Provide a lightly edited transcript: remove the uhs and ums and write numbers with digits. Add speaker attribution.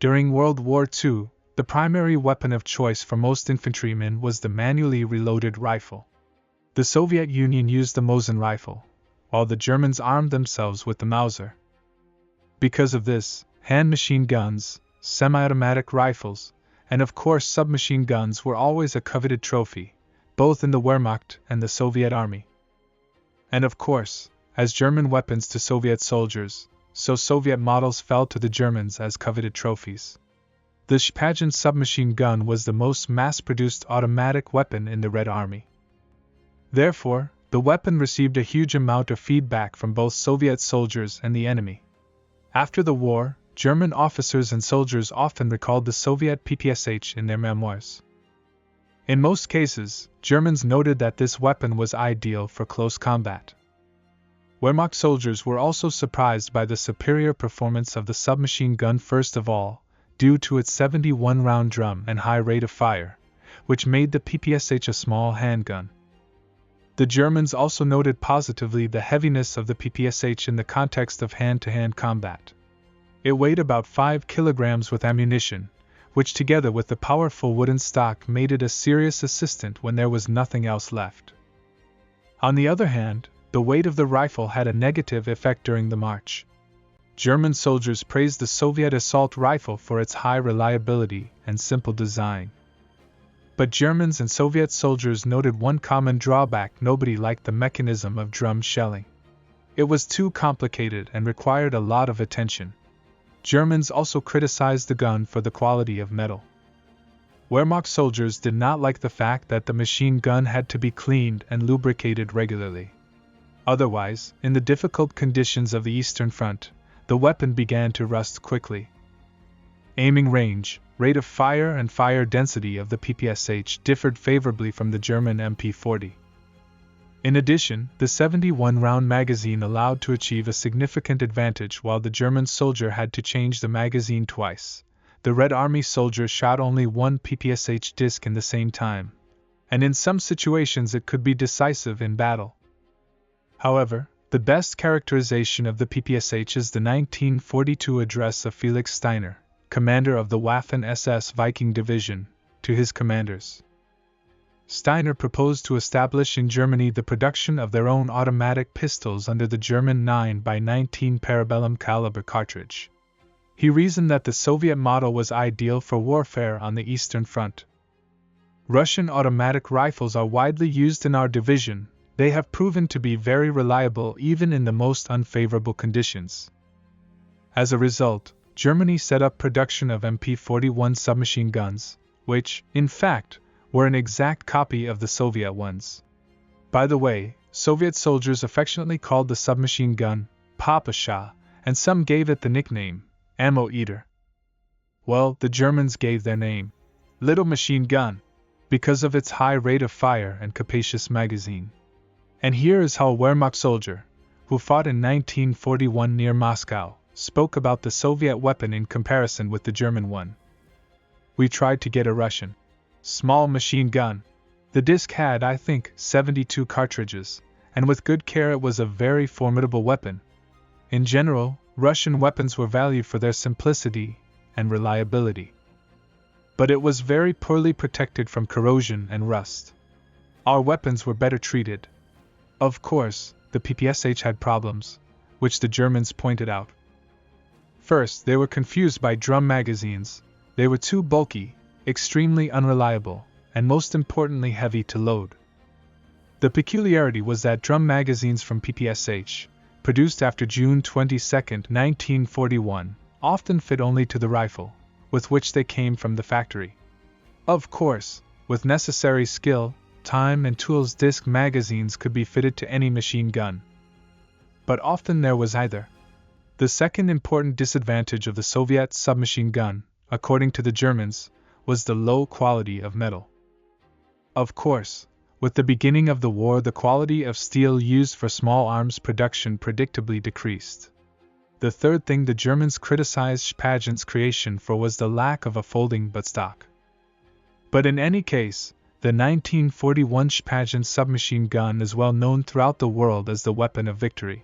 Speaker 1: During World War II, the primary weapon of choice for most infantrymen was the manually reloaded rifle. The Soviet Union used the Mosin rifle, while the Germans armed themselves with the Mauser. Because of this, hand machine guns, semi-automatic rifles, and of course submachine guns were always a coveted trophy, both in the Wehrmacht and the Soviet army. And of course, as German weapons to Soviet soldiers, so Soviet models fell to the Germans as coveted trophies. The Shpagin submachine gun was the most mass-produced automatic weapon in the Red Army. Therefore, the weapon received a huge amount of feedback from both Soviet soldiers and the enemy. After the war, German officers and soldiers often recalled the Soviet PPSh in their memoirs. In most cases, Germans noted that this weapon was ideal for close combat. Wehrmacht soldiers were also surprised by the superior performance of the submachine gun, first of all, due to its 71-round drum and high rate of fire, which made the PPSh a small handgun. The Germans also noted positively the heaviness of the PPSh in the context of hand-to-hand combat. It weighed about 5 kilograms with ammunition, which together with the powerful wooden stock made it a serious assistant when there was nothing else left. On the other hand, the weight of the rifle had a negative effect during the march. German soldiers praised the Soviet assault rifle for its high reliability and simple design. But Germans and Soviet soldiers noted one common drawback: nobody liked the mechanism of drum shelling. It was too complicated and required a lot of attention. Germans also criticized the gun for the quality of metal. Wehrmacht soldiers did not like the fact that the machine gun had to be cleaned and lubricated regularly. Otherwise, in the difficult conditions of the Eastern Front, the weapon began to rust quickly. Aiming range, rate of fire and fire density of the PPSh differed favorably from the German MP40. In addition, the 71-round magazine allowed to achieve a significant advantage while the German soldier had to change the magazine twice. The Red Army soldier shot only one PPSh disc in the same time, and in some situations it could be decisive in battle. However, the best characterization of the PPSh is the 1942 address of Felix Steiner, commander of the Waffen-SS Viking Division, to his commanders. Steiner proposed to establish in Germany the production of their own automatic pistols under the German 9x19 parabellum caliber cartridge. He reasoned that the Soviet model was ideal for warfare on the Eastern Front. Russian automatic rifles are widely used in our division. They have proven to be very reliable even in the most unfavorable conditions. As a result, Germany set up production of MP-41 submachine guns, which, in fact, were an exact copy of the Soviet ones. By the way, Soviet soldiers affectionately called the submachine gun PPSh, and some gave it the nickname Ammo Eater. Well, the Germans gave their name Little Machine Gun because of its high rate of fire and capacious magazine. And here is how a Wehrmacht soldier, who fought in 1941 near Moscow, spoke about the Soviet weapon in comparison with the German one. We tried to get a Russian small machine gun. The disc had, I think, 72 cartridges, and with good care it was a very formidable weapon. In general, Russian weapons were valued for their simplicity and reliability. But it was very poorly protected from corrosion and rust. Our weapons were better treated. Of course, the PPSh had problems, which the Germans pointed out. First, they were confused by drum magazines. They were too bulky, extremely unreliable, and most importantly heavy to load. The peculiarity was that drum magazines from PPSh, produced after June 22, 1941, often fit only to the rifle, with which they came from the factory. Of course, with necessary skill, time and tools, disc magazines could be fitted to any machine gun. But often there was either. The second important disadvantage of the Soviet submachine gun, according to the Germans, was the low quality of metal. Of course, with the beginning of the war, the quality of steel used for small arms production predictably decreased. The third thing the Germans criticized Shpagin's creation for was the lack of a folding butt stock. But in any case, the 1941 Shpagin submachine gun is well known throughout the world as the weapon of victory.